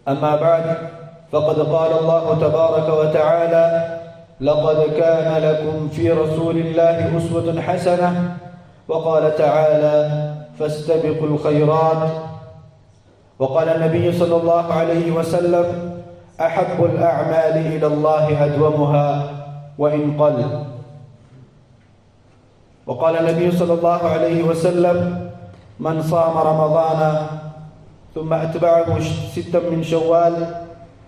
أما بعد، فقد قال الله تبارك وتعالى: لقد كان لكم في رسول الله أسوة حسنة. وقال تعالى: فاستبقوا الخيرات. وقال النبي صلى الله عليه وسلم: أحب الأعمال إلى الله أدومها وإن قل. وقال النبي صلى الله عليه وسلم: من صام رمضان ثم أتبعه 6 من شوال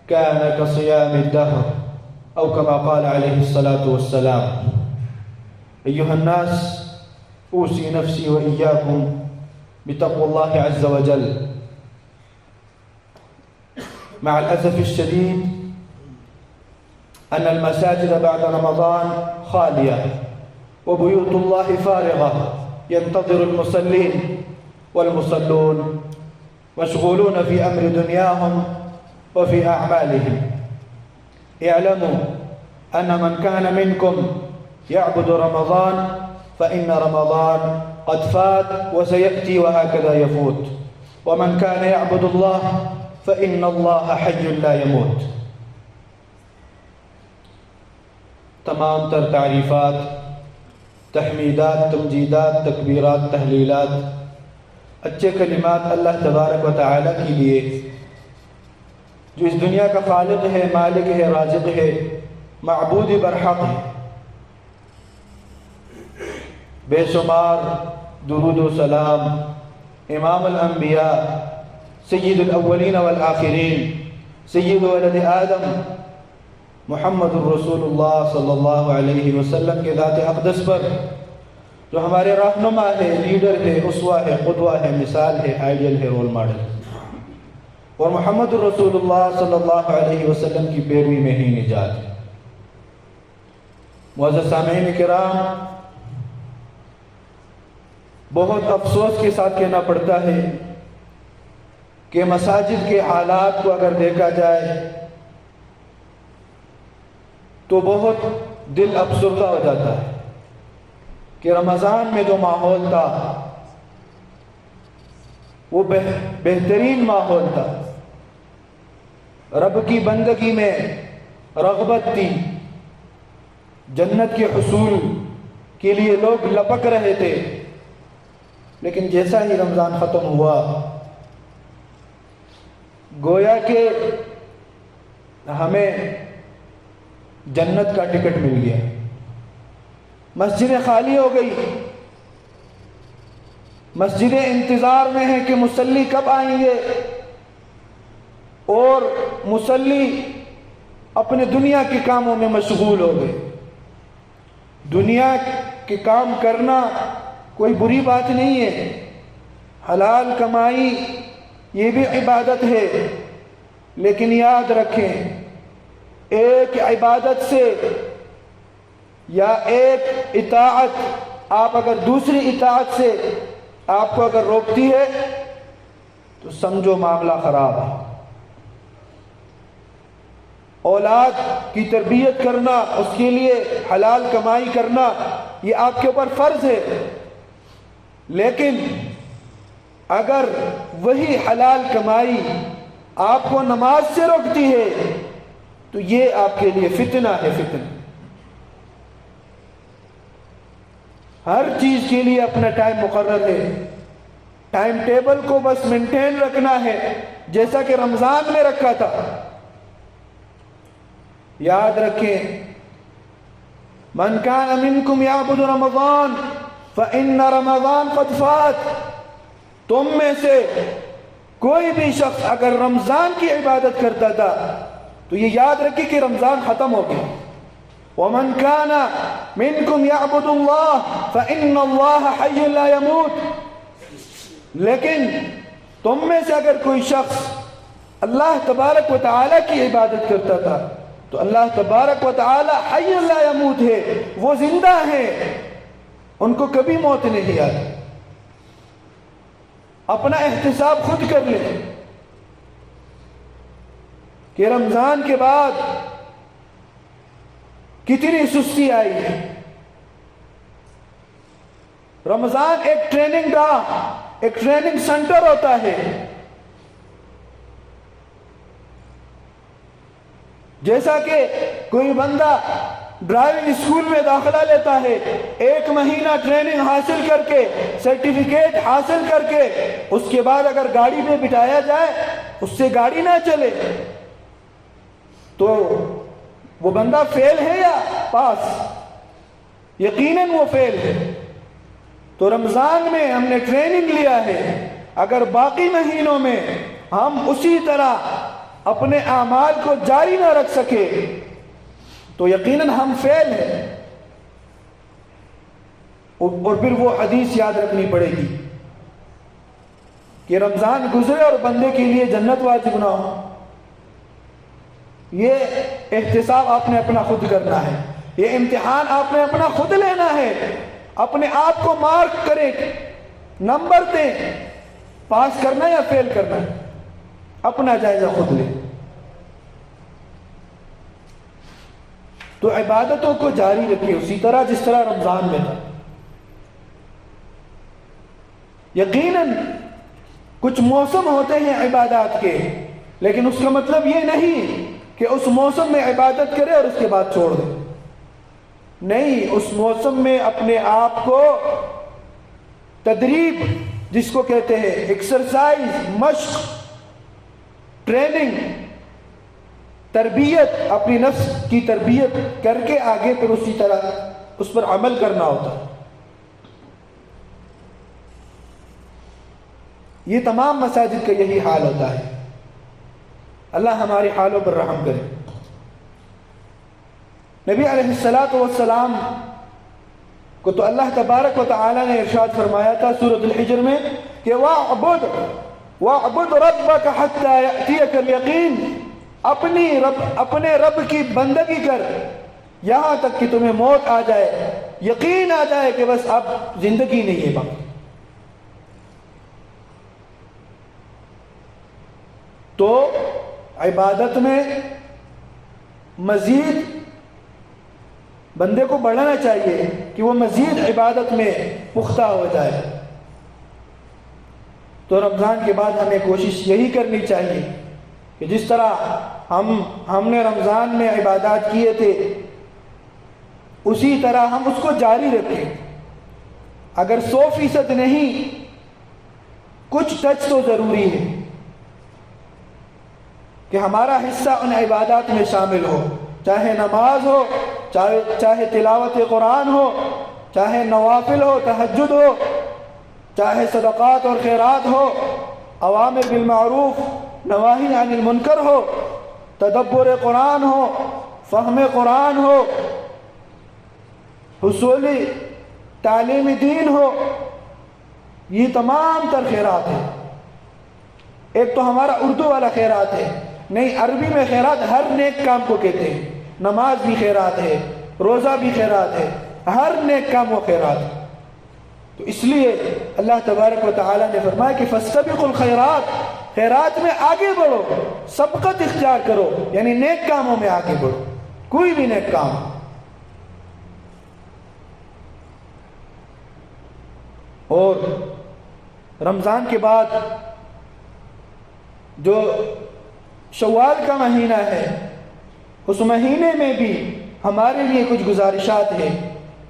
كان كصيام الدهر، أو كما قال عليه الصلاة والسلام. أيها الناس، أوصي نفسي وإياكم بتقوى الله عز وجل. مع الأسف الشديد أن المساجد بعد رمضان خالية، وبيوت الله فارغة ينتظر المصلين، والمصلون مشغولون في أمر دنياهم وفي أعمالهم. اعلموا أن من كان منكم يعبد رمضان فإن رمضان قد فات وسيأتي وهكذا يفوت، ومن كان يعبد الله فإن الله حي لا يموت. تمام تر تعریفات، تحمیدات، تمجیدات، تکبیرات، تحلیلات، اچھے کلمات اللہ تبارک و تعالیٰ کے لیے، جو اس دنیا کا خالق ہے، مالک ہے، رازق ہے، معبود برحق ہے. بے شمار درود و سلام امام الانبیاء، سید الاولین والآخرین، سید ولد آدم، محمد الرسول اللہ صلی اللہ علیہ وسلم کے ذات اقدس پر، جو ہمارے رہنما ہے، لیڈر ہے، اسوہ ہے، قدوہ ہے، مثال ہے، آئیڈیل ہے، رول ماڈل، اور محمد الرسول اللہ صلی اللہ علیہ وسلم کی پیروی میں ہی نجات ہے. معزز سامعین کرام، بہت افسوس کے ساتھ کہنا پڑتا ہے کہ مساجد کے حالات کو اگر دیکھا جائے تو بہت دل افسردہ ہو جاتا ہے کہ رمضان میں جو ماحول تھا وہ بہترین ماحول تھا. رب کی بندگی میں رغبت تھی، جنت کے حصول کے لیے لوگ لپک رہے تھے. لیکن جیسا ہی رمضان ختم ہوا، گویا کہ ہمیں جنت کا ٹکٹ مل گیا. مسجدیں خالی ہو گئی، مسجدیں انتظار میں ہیں کہ مصلی کب آئیں گے، اور مصلی اپنے دنیا کے کاموں میں مشغول ہو گئے. دنیا کے کام کرنا کوئی بری بات نہیں ہے، حلال کمائی یہ بھی عبادت ہے، لیکن یاد رکھیں، ایک عبادت سے یا ایک اطاعت آپ اگر دوسری اطاعت سے آپ کو اگر روکتی ہے تو سمجھو معاملہ خراب ہے. اولاد کی تربیت کرنا، اس کے لیے حلال کمائی کرنا، یہ آپ کے اوپر فرض ہے. لیکن اگر وہی حلال کمائی آپ کو نماز سے روکتی ہے تو یہ آپ کے لیے فتنہ ہے. فتنہ. ہر چیز کے لیے اپنا ٹائم مقرر ہے، ٹائم ٹیبل کو بس مینٹین رکھنا ہے جیسا کہ رمضان میں رکھا تھا. یاد رکھیں، من کان منکم یعبد رمضان فإن رمضان قد فات. تم میں سے کوئی بھی شخص اگر رمضان کی عبادت کرتا تھا تو یہ یاد رکھے کہ رمضان ختم ہو گیا. ومن كان منكم يعبد الله فإن الله حي لا يموت. لیکن تم میں سے اگر کوئی شخص اللہ تبارک و تعالیٰ کی عبادت کرتا تھا تو اللہ تبارک و تعالیٰ حی لا یموت ہے، وہ زندہ ہیں، ان کو کبھی موت نہیں آتی. اپنا احتساب خود کر لیں کہ رمضان کے بعد کتنی سستی آئی ہے. رمضان ایک ٹریننگ گاہ، ایک ٹریننگ سینٹر ہوتا ہے. جیسا کہ کوئی بندہ ڈرائیونگ اسکول میں داخلہ لیتا ہے، 1 مہینہ ٹریننگ حاصل کر کے، سرٹیفکیٹ حاصل کر کے، اس کے بعد اگر گاڑی پہ بٹھایا جائے، اس سے گاڑی نہ چلے تو وہ بندہ فیل ہے یا پاس؟ یقیناً وہ فیل ہے۔ تو رمضان میں ہم نے ٹریننگ لیا ہے، اگر باقی مہینوں میں ہم اسی طرح اپنے اعمال کو جاری نہ رکھ سکے تو یقیناً ہم فیل ہیں۔ اور پھر وہ حدیث یاد رکھنی پڑے گی کہ رمضان گزرے اور بندے کے لیے جنت واجب نہ ہو۔ یہ احتساب آپ نے اپنا خود کرنا ہے، یہ امتحان آپ نے اپنا خود لینا ہے۔ اپنے آپ کو مارک کریں، نمبر دیں، پاس کرنا یا فیل کرنا، اپنا جائزہ خود لیں۔ تو عبادتوں کو جاری رکھیں اسی طرح جس طرح رمضان میں تھا۔ یقیناً کچھ موسم ہوتے ہیں عبادات کے، لیکن اس کا مطلب یہ نہیں کہ اس موسم میں عبادت کرے اور اس کے بعد چھوڑ دے۔ نہیں، اس موسم میں اپنے آپ کو تدریب جس کو کہتے ہیں، ایکسرسائز، مشق، ٹریننگ، تربیت، اپنی نفس کی تربیت کر کے آگے پھر اسی طرح اس پر عمل کرنا ہوتا ہے۔ یہ تمام مساجد کا یہی حال ہوتا ہے۔ اللہ ہماری حالوں پر رحم کرے۔ نبی علیہ السلام کو تو اللہ تبارک و تعالی نے ارشاد فرمایا تھا سورۃ الحجر میں کہ وَاعْبُدْ رَبَّكَ حَتَّى يَأْتِيَكَ الْيَقِينُ، اپنے رب کی بندگی کر یہاں تک کہ تمہیں موت آ جائے، یقین آ جائے کہ بس اب زندگی نہیں ہے باقی۔ تو عبادت میں مزید بندے کو بڑھنا چاہیے کہ وہ مزید عبادت میں پختہ ہو جائے۔ تو رمضان کے بعد ہمیں کوشش یہی کرنی چاہیے کہ جس طرح ہم نے رمضان میں عبادات کیے تھے اسی طرح ہم اس کو جاری رکھیں۔ اگر 100% نہیں، کچھ ٹچ تو ضروری ہے کہ ہمارا حصہ ان عبادات میں شامل ہو، چاہے نماز ہو، چاہے تلاوت قرآن ہو، چاہے نوافل ہو، تہجد ہو، چاہے صدقات اور خیرات ہو، اوامر بالمعروف نواہی عن المنکر ہو، تدبر قرآن ہو، فہم قرآن ہو، حصولی تعلیم دین ہو، یہ تمام تر خیرات ہیں۔ ایک تو ہمارا اردو والا خیرات ہے، نہیں عربی میں خیرات ہر نیک کام کو کہتے ہیں۔ نماز بھی خیرات ہے، روزہ بھی خیرات ہے، ہر نیک کام وہ خیرات ہے۔ تو اس لیے اللہ تبارک و تعالی نے فرمایا کہ فاستبقوا الخیرات، خیرات میں آگے بڑھو، سبقت اختیار کرو، یعنی نیک کاموں میں آگے بڑھو، کوئی بھی نیک کام۔ اور رمضان کے بعد جو شوال کا مہینہ ہے، اس مہینے میں بھی ہمارے لیے کچھ گزارشات ہیں۔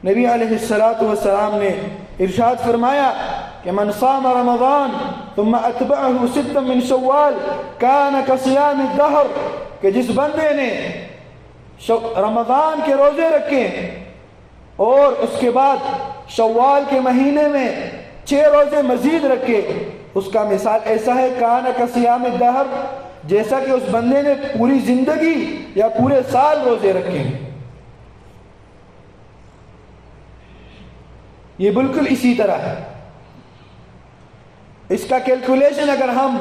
نبی علیہ السلام نے ارشاد فرمایا کہ من صام رمضان ثم اتبعه 6 من شوال كان كصيام الدهر، کہ جس بندے نے رمضان کے روزے رکھے اور اس کے بعد شوال کے مہینے میں 6 روزے مزید رکھے، اس کا مثال ایسا ہے كان كصيام الدهر، جیسا کہ اس بندے نے پوری زندگی یا پورے سال روزے رکھے۔ یہ بالکل اسی طرح ہے۔ اس کا کیلکولیشن اگر ہم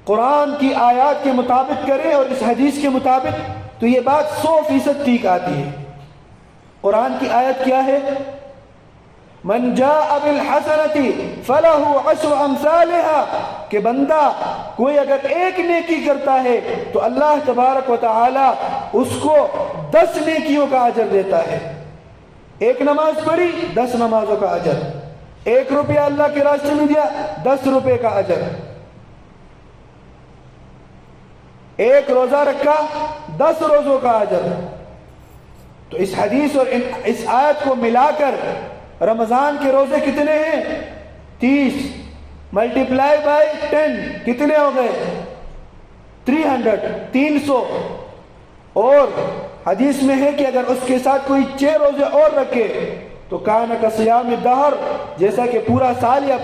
قرآن کی آیات کے مطابق کریں اور اس حدیث کے مطابق تو یہ بات 100% ٹھیک آتی ہے۔ قرآن کی آیت کیا ہے؟ من جاء بالحسنۃ فلہ 10 امثالها، کہ بندہ کوئی اگر ایک نیکی کرتا ہے تو اللہ تبارک و تعالی اس کو 10 نیکیوں کا اجر دیتا ہے۔ ایک نماز پڑھی 10 نمازوں کا اجر، 1 روپیہ اللہ کے راستے میں دیا 10 روپے کا اجر۔ ایک روزہ رکھا 10 روزوں کا اجر۔ تو اس حدیث اور اس آیت کو ملا کر رمضان کے روزے کتنے ہیں؟ 30 ملٹیپلائی بائی 10 کتنے ہو گئے؟ 300 اور حدیث میں ہے کہ اگر اس کے ساتھ کوئی 6 روزے اور رکھے تو کان کصیام الدہر، جیسا کہ پورا سال یا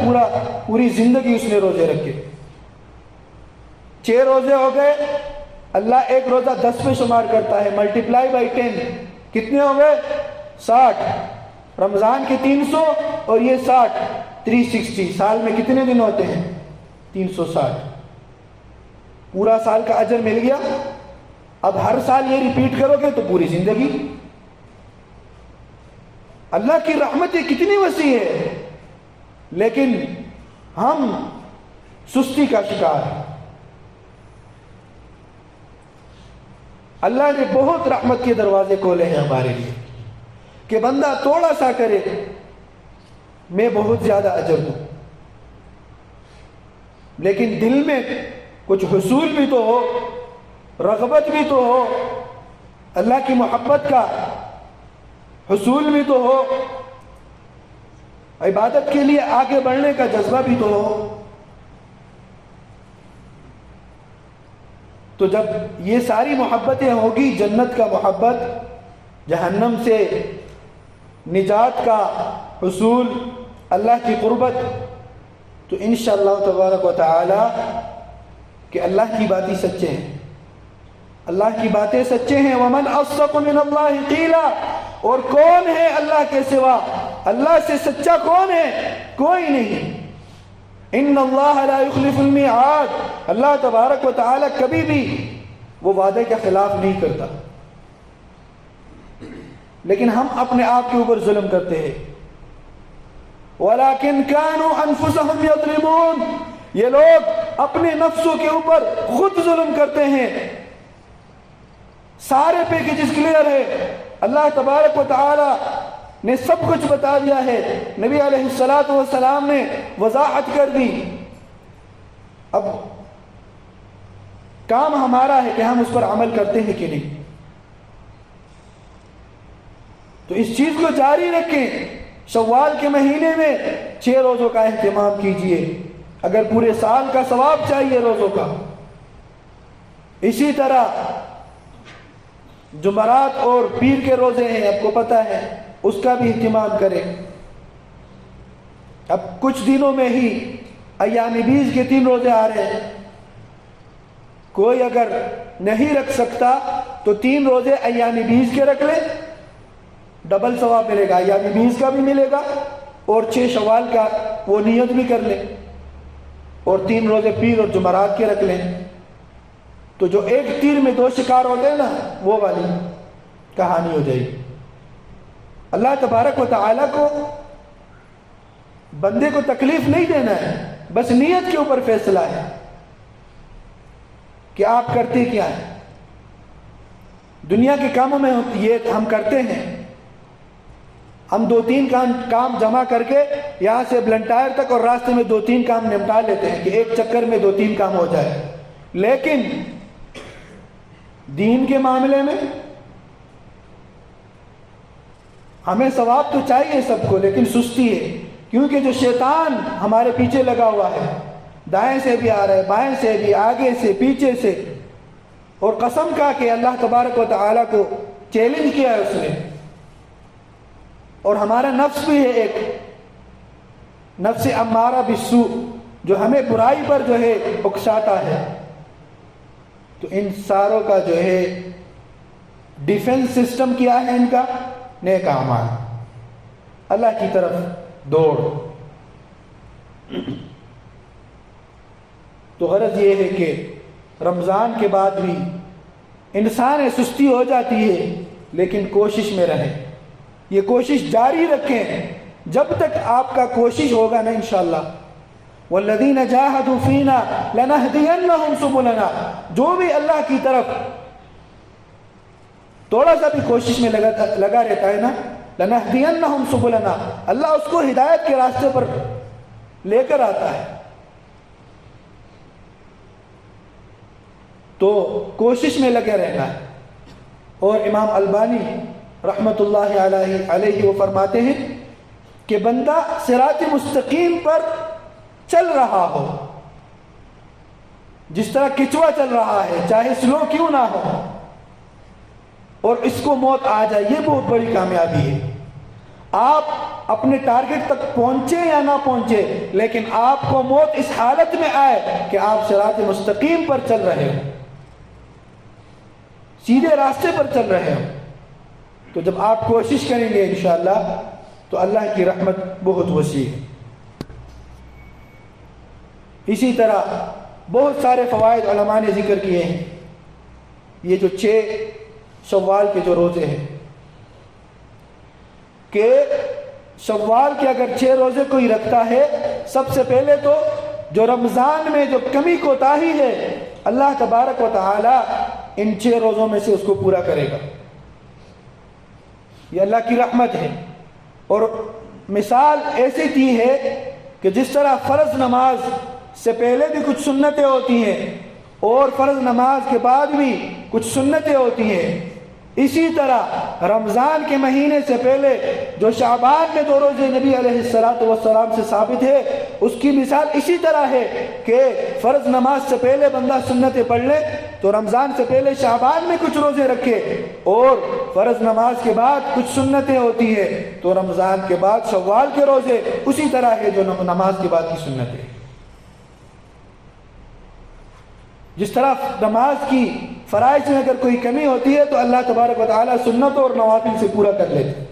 پوری زندگی اس نے روزے رکھے۔ 6 روزے ہو گئے، اللہ ایک روزہ 10 پہ شمار کرتا ہے، ملٹیپلائی بائی 10 کتنے ہو گئے؟ 60۔ رمضان کے 300 اور یہ 60، 360۔ سال میں کتنے دن ہوتے ہیں؟ 360۔ پورا سال کا اجر مل گیا۔ اب ہر سال یہ ریپیٹ کرو گے تو پوری زندگی۔ اللہ کی رحمتیں کتنی وسیع ہے، لیکن ہم سستی کا شکار ہیں۔ اللہ نے بہت رحمت کے دروازے کھولے ہیں ہمارے لیے کہ بندہ تھوڑا سا کرے میں بہت زیادہ اجر دوں، لیکن دل میں کچھ حصول بھی تو ہو، رغبت بھی تو ہو، اللہ کی محبت کا حصول بھی تو ہو، عبادت کے لیے آگے بڑھنے کا جذبہ بھی تو ہو۔ تو جب یہ ساری محبتیں ہوگی، جنت کا محبت، جہنم سے نجات کا حصول، اللہ کی قربت، تو انشاءاللہ تبارک و تعالی کہ اللہ کی باتیں سچے ہیں، اللہ کی باتیں سچے ہیں۔ وَمَنْ أَصْدَقُ مِنَ اللَّهِ قِيلًا، اور کون ہے اللہ کے سوا؟ اللہ سے سچا کون ہے؟ کوئی نہیں۔ ان اللہ لا یخلف المیعاد، اللہ تبارک و تعالی کبھی بھی وہ وعدے کے خلاف نہیں کرتا، لیکن ہم اپنے آپ کے اوپر ظلم کرتے ہیں۔ وَلَكِنْ كَانُوا أَنفُسَهُمْ يَظْلِمُونَ، یہ لوگ اپنے نفسوں کے اوپر خود ظلم کرتے ہیں۔ سارے پیکیجز کلیئر ہے، اللہ تبارک و تعالی نے سب کچھ بتا دیا ہے، نبی علیہ السلام نے وضاحت کر دی۔ اب کام ہمارا ہے کہ ہم اس پر عمل کرتے ہیں کہ نہیں۔ تو اس چیز کو جاری رکھیں۔ شوال کے مہینے میں 6 روزوں کا اہتمام کیجئے، اگر پورے سال کا ثواب چاہیے روزوں کا۔ اسی طرح جمعرات اور پیر کے روزے ہیں، آپ کو پتہ ہے، اس کا بھی اہتمام کریں۔ اب کچھ دنوں میں ہی ایام بیز کے 3 روزے آ رہے ہیں، کوئی اگر نہیں رکھ سکتا تو 3 روزے ایام بیز کے رکھ لے، ڈبل ثواب ملے گا، ایام بیز کا بھی ملے گا اور 6 شوال کا وہ نیت بھی کر لیں، اور 3 روزے پیر اور جمعرات کے رکھ لیں۔ تو جو ایک تیر میں 2 شکار ہوتے ہیں نا، وہ والی کہانی ہو جائے گی۔ اللہ تبارک و تعالیٰ کو بندے کو تکلیف نہیں دینا ہے، بس نیت کے اوپر فیصلہ ہے کہ آپ کرتے کیا ہیں۔ دنیا کے کاموں میں یہ ہم کرتے ہیں، ہم 2-3 کام جمع کر کے یہاں سے بلنٹائر تک اور راستے میں 2-3 کام نمٹا لیتے ہیں کہ ایک چکر میں 2-3 کام ہو جائے، لیکن دین کے معاملے میں ہمیں ثواب تو چاہیے سب کو، لیکن سستی ہے، کیونکہ جو شیطان ہمارے پیچھے لگا ہوا ہے، دائیں سے بھی آ رہا ہے، بائیں سے بھی، آگے سے، پیچھے سے، اور قسم کا کہ اللہ تبارک و تعالیٰ کو چیلنج کیا ہے اس نے۔ اور ہمارا نفس بھی ہے، ایک نفس امارہ بالسوء، جو ہمیں برائی پر جو ہے اکساتا ہے۔ تو ان ساروں کا جو ہے ڈیفنس سسٹم کیا ہے ان کا؟ نیک اعمال، اللہ کی طرف دوڑ۔ تو غرض یہ ہے کہ رمضان کے بعد بھی انسان سستی ہو جاتی ہے، لیکن کوشش میں رہیں، یہ کوشش جاری رکھیں جب تک آپ کا کوشش ہوگا نا انشاءاللہ۔ والذین جاہدوا فینا لنہدینہم سبلنا، جو بھی اللہ کی طرف تھوڑا سا بھی کوشش میں لگا رہتا ہے نا، لنہدینہم سبلنا، اللہ اس کو ہدایت کے راستے پر لے کر آتا ہے۔ تو کوشش میں لگے رہنا ہے۔ اور امام البانی رحمۃ اللہ علیہ وہ فرماتے ہیں کہ بندہ صراط مستقیم پر چل رہا ہو، جس طرح کچوا چل رہا ہے، چاہے سلو کیوں نہ ہو، اور اس کو موت آ جائے، یہ بہت بڑی کامیابی ہے۔ آپ اپنے ٹارگٹ تک پہنچے یا نہ پہنچے، لیکن آپ کو موت اس حالت میں آئے کہ آپ صراط مستقیم پر چل رہے ہو، سیدھے راستے پر چل رہے ہو۔ تو جب آپ کوشش کریں گے انشاءاللہ تو اللہ کی رحمت بہت وسیع ہے۔ اسی طرح بہت سارے فوائد علماء نے ذکر کیے ہیں۔ یہ جو 6 شوال کے جو روزے ہیں، کہ شوال کے اگر 6 روزے کوئی رکھتا ہے، سب سے پہلے تو جو رمضان میں جو کمی کوتاہی ہے، اللہ تبارک و تعالی ان 6 روزوں میں سے اس کو پورا کرے گا۔ یہ اللہ کی رحمت ہے۔ اور مثال ایسی دی ہے کہ جس طرح فرض نماز سے پہلے بھی کچھ سنتیں ہوتی ہیں اور فرض نماز کے بعد بھی کچھ سنتیں ہوتی ہیں، اسی طرح رمضان کے مہینے سے پہلے جو شعبان میں 2 روزے نبی علیہ السلام سے ثابت ہے، اس کی مثال اسی طرح ہے کہ فرض نماز سے پہلے بندہ سنتیں پڑھ لے تو رمضان سے پہلے شعبان میں کچھ روزے رکھے، اور فرض نماز کے بعد کچھ سنتیں ہوتی ہیں تو رمضان کے بعد شوال کے روزے اسی طرح ہے جو نماز کے بعد کی سنتیں۔ جس طرح نماز کی فرائض میں اگر کوئی کمی ہوتی ہے تو اللہ تبارک و تعالیٰ سنتوں اور نوافل سے پورا کر لیتے،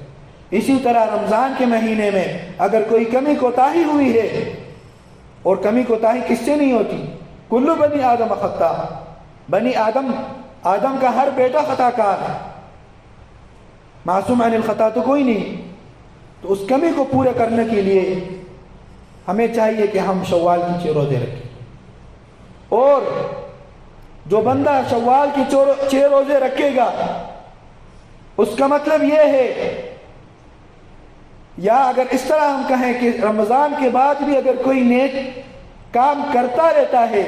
اسی طرح رمضان کے مہینے میں اگر کوئی کمی کوتاہی ہوئی ہے، اور کمی کوتاہی کس سے نہیں ہوتی؟ کل بنی آدم خطا، بنی آدم کا ہر بیٹا خطا کار ہے، معصوم عن الخطا تو کوئی نہیں۔ تو اس کمی کو پورا کرنے کے لیے ہمیں چاہیے کہ ہم شوال کی 6 روزے رکھیں، اور جو بندہ شوال کی 6 روزے رکھے گا، اس کا مطلب یہ ہے، یا اگر اس طرح ہم کہیں کہ رمضان کے بعد بھی اگر کوئی نیک کام کرتا رہتا ہے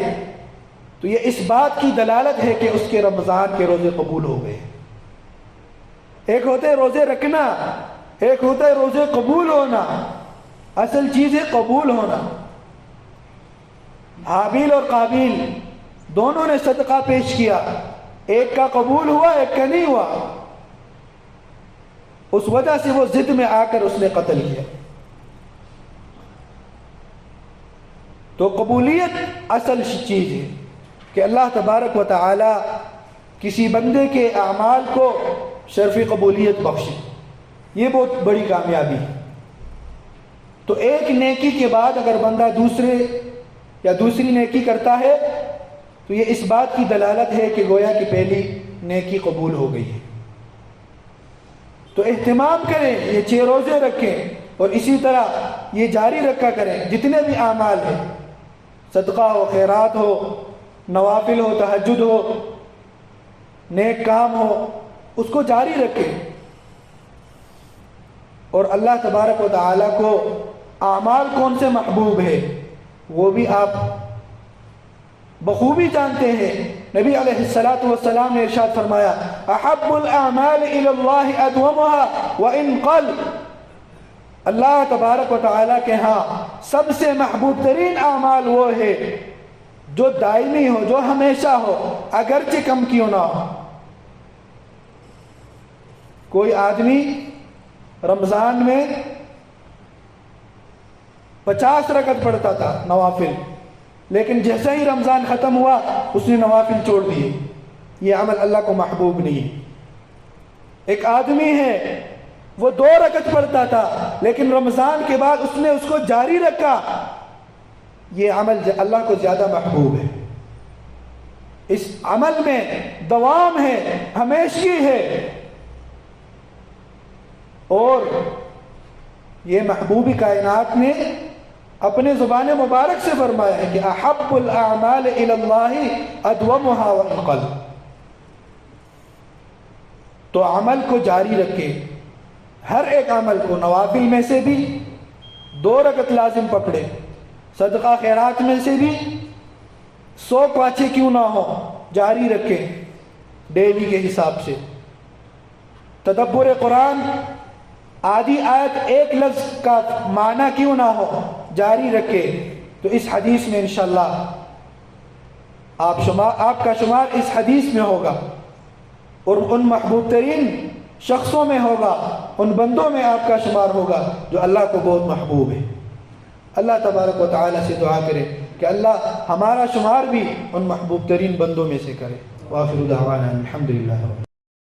تو یہ اس بات کی دلالت ہے کہ اس کے رمضان کے روزے قبول ہو گئے۔ ایک ہوتے ہے روزے رکھنا، ایک ہوتا ہے روزے قبول ہونا۔ اصل چیز ہے قبول ہونا۔ حابیل اور قابیل دونوں نے صدقہ پیش کیا، ایک کا قبول ہوا ایک کا نہیں ہوا، اس وجہ سے وہ ضد میں آ کر اس نے قتل کیا۔ تو قبولیت اصل چیز ہے کہ اللہ تبارک و تعالی کسی بندے کے اعمال کو شرفی قبولیت بخشے، یہ بہت بڑی کامیابی ہے۔ تو ایک نیکی کے بعد اگر بندہ دوسری نیکی کرتا ہے تو یہ اس بات کی دلالت ہے کہ گویا کہ پہلی نیکی قبول ہو گئی ہے۔ تو اہتمام کریں، یہ 6 روزے رکھیں، اور اسی طرح یہ جاری رکھا کریں۔ جتنے بھی اعمال ہیں، صدقہ ہو، خیرات ہو، نوافل ہو، تہجد ہو، نیک کام ہو، اس کو جاری رکھیں۔ اور اللہ تبارک و تعالیٰ کو اعمال کون سے محبوب ہے وہ بھی آپ بخوبی جانتے ہیں۔ نبی علیہ السلام نے ارشاد فرمایا، احب الاعمال الى اللہ ادومها وان قل، اللہ تبارک و تعالیٰ کے ہاں سب سے محبوب ترین اعمال وہ ہے جو دائمی ہو، جو ہمیشہ ہو، اگرچہ کم کیوں نہ ہو۔ کوئی آدمی رمضان میں 50 رکعت پڑھتا تھا نوافل، لیکن جیسے ہی رمضان ختم ہوا اس نے نوافل چھوڑ دیے، یہ عمل اللہ کو محبوب نہیں۔ ایک آدمی ہے وہ 2 رکعت پڑھتا تھا لیکن رمضان کے بعد اس نے اس کو جاری رکھا، یہ عمل اللہ کو زیادہ محبوب ہے۔ اس عمل میں دوام ہے، ہمیشگی ہے، اور یہ محبوب کائنات نے اپنے زبان مبارک سے فرمایا ہے کہ احب الاعمال الى اللہ ادومها وان قل۔ تو عمل کو جاری رکھے، ہر ایک عمل کو، نوافل میں سے بھی 2 رکعت لازم پکڑے، صدقہ خیرات میں سے بھی 100 پاچے کیوں نہ ہو، جاری رکھیں ڈیلی کے حساب سے. تدبر قرآن آدھی آیت ایک لفظ کا معنی کیوں نہ ہو جاری رکھے تو اس حدیث میں انشاءاللہ آپ کا شمار اس حدیث میں ہوگا اور ان محبوب ترین شخصوں میں ہوگا, ان بندوں میں آپ کا شمار ہوگا جو اللہ کو بہت محبوب ہے. اللہ تبارک و تعالیٰ سے دعا کرے کہ اللہ ہمارا شمار بھی ان محبوب ترین بندوں میں سے کرے. وآخر دعوانا الحمدللہ.